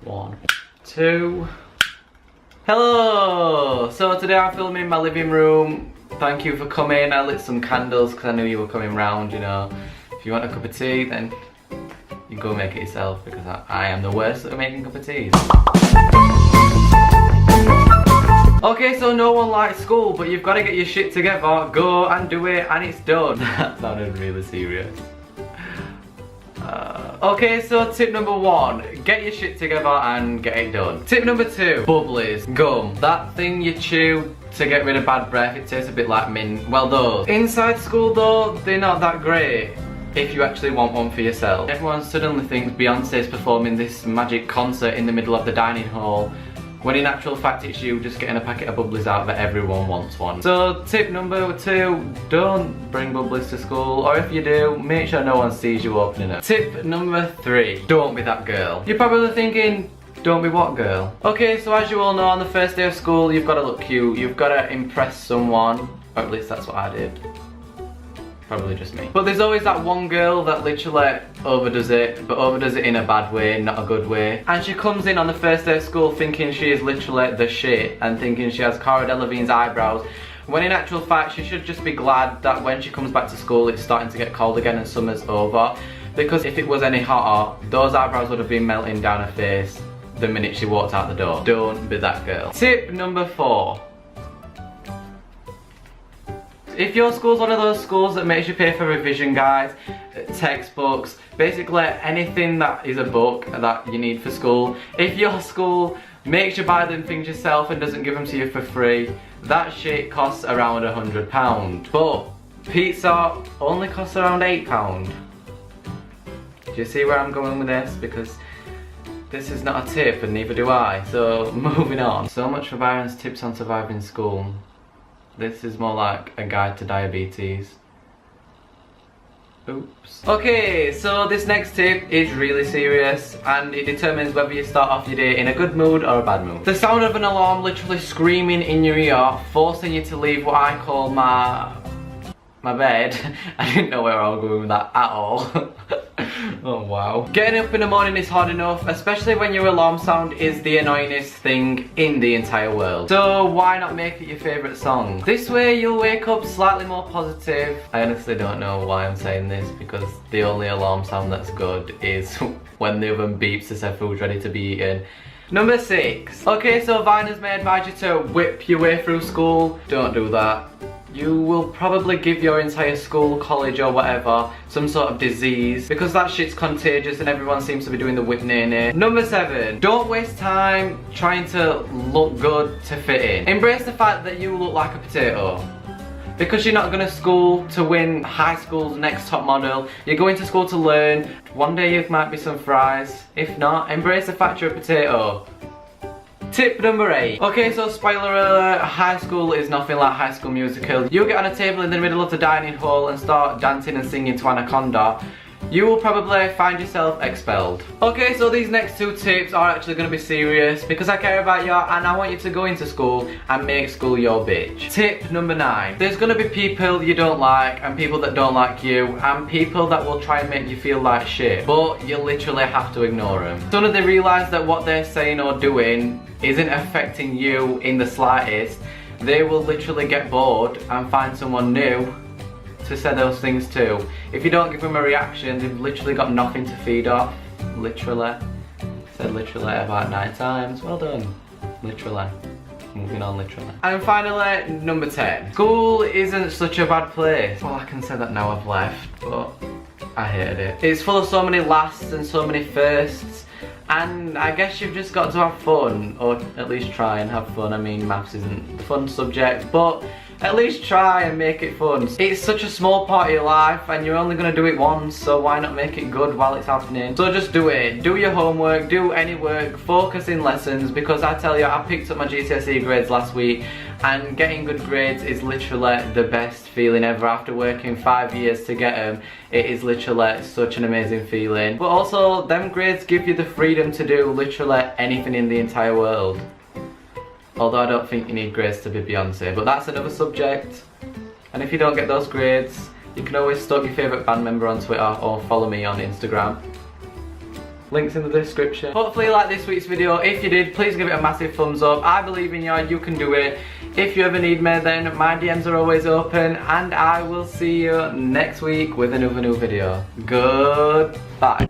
1, 2. Hello! So today I'm filming in my living room. Thank you for coming. I lit some candles because I knew you were coming round, you know. If you want a cup of tea, then you go make it yourself because I am the worst at making cup of teas. Okay, so no one likes school, but you've got to get your shit together. Go and do it, and it's done. That sounded really serious. Okay, so tip number 1, get your shit together and get it done. Tip number 2, bubblies, gum. That thing you chew to get rid of bad breath, it tastes a bit like mint. Well, those. Inside school though, they're not that great if you actually want one for yourself. Everyone suddenly thinks Beyonce's performing this magic concert in the middle of the dining hall, when in actual fact it's you just getting a packet of bubblies out that everyone wants one. So tip number 2, don't bring bubblies to school, or if you do, make sure no one sees you opening it. Tip number 3, don't be that girl. You're probably thinking, don't be what girl? Okay, so as you all know, on the first day of school you've got to look cute, you've got to impress someone, or at least that's what I did. Probably just me. But there's always that one girl that literally overdoes it, but overdoes it in a bad way, not a good way. And she comes in on the first day of school thinking she is literally the shit and thinking she has Cara Delevingne's eyebrows, when in actual fact she should just be glad that when she comes back to school it's starting to get cold again and summer's over. Because if it was any hotter, those eyebrows would have been melting down her face the minute she walked out the door. Don't be that girl. Tip number 4. If your school's one of those schools that makes you pay for revision guides, textbooks, basically anything that is a book that you need for school, if your school makes you buy them things yourself and doesn't give them to you for free, that shit costs around £100. But pizza only costs around £8. Do you see where I'm going with this? Because this is not a tip and neither do I. So moving on. So much for Byron's tips on surviving school. This is more like a guide to diabetes. Oops. Okay, so this next tip is really serious and it determines whether you start off your day in a good mood or a bad mood. The sound of an alarm literally screaming in your ear, forcing you to leave what I call my bed. I didn't know where I was going with that at all. Oh wow. Getting up in the morning is hard enough, especially when your alarm sound is the annoyingest thing in the entire world. So why not make it your favourite song? This way you'll wake up slightly more positive. I honestly don't know why I'm saying this, because the only alarm sound that's good is when the oven beeps to say food's ready to be eaten. Number 6. Okay, so Viners may advise you to whip your way through school. Don't do that. You will probably give your entire school, college or whatever some sort of disease, because that shit's contagious and everyone seems to be doing the whip nay. Number 7. Don't waste time trying to look good to fit in. Embrace the fact that you look like a potato. Because you're not going to school to win high school's next top model. You're going to school to learn. One day you might be some fries. If not, embrace the fact you're a potato. Tip number 8. Okay, so spoiler alert, high school is nothing like High School Musical. You'll get on a table in the middle of the dining hall and start dancing and singing to Anaconda. You will probably find yourself expelled. Okay, so these next 2 tips are actually going to be serious because I care about you and I want you to go into school and make school your bitch. Tip number 9. There's going to be people you don't like and people that don't like you and people that will try and make you feel like shit, but you literally have to ignore them. As soon as they realise that what they're saying or doing isn't affecting you in the slightest, they will literally get bored and find someone new to say those things to. If you don't give them a reaction, they've literally got nothing to feed off. Literally. Said literally about 9 times. Well done. Literally. Moving on literally. And finally, number 10. School isn't such a bad place. Well, I can say that now I've left, but I hated it. It's full of so many lasts and so many firsts. And I guess you've just got to have fun, or at least try and have fun. I mean, maths isn't the fun subject, but at least try and make it fun. It's such a small part of your life and you're only going to do it once, so why not make it good while it's happening? So just do it. Do your homework, do any work, focus in lessons, because I tell you, I picked up my GCSE grades last week and getting good grades is literally the best feeling ever. After working 5 years to get them, it is literally such an amazing feeling. But also, them grades give you the freedom to do literally anything in the entire world. Although I don't think you need grades to be Beyonce, but that's another subject. And if you don't get those grades, you can always stalk your favourite band member on Twitter or follow me on Instagram. Links in the description. Hopefully you liked this week's video. If you did, please give it a massive thumbs up. I believe in you, you can do it. If you ever need me, then my DMs are always open, and I will see you next week with another new video. Goodbye.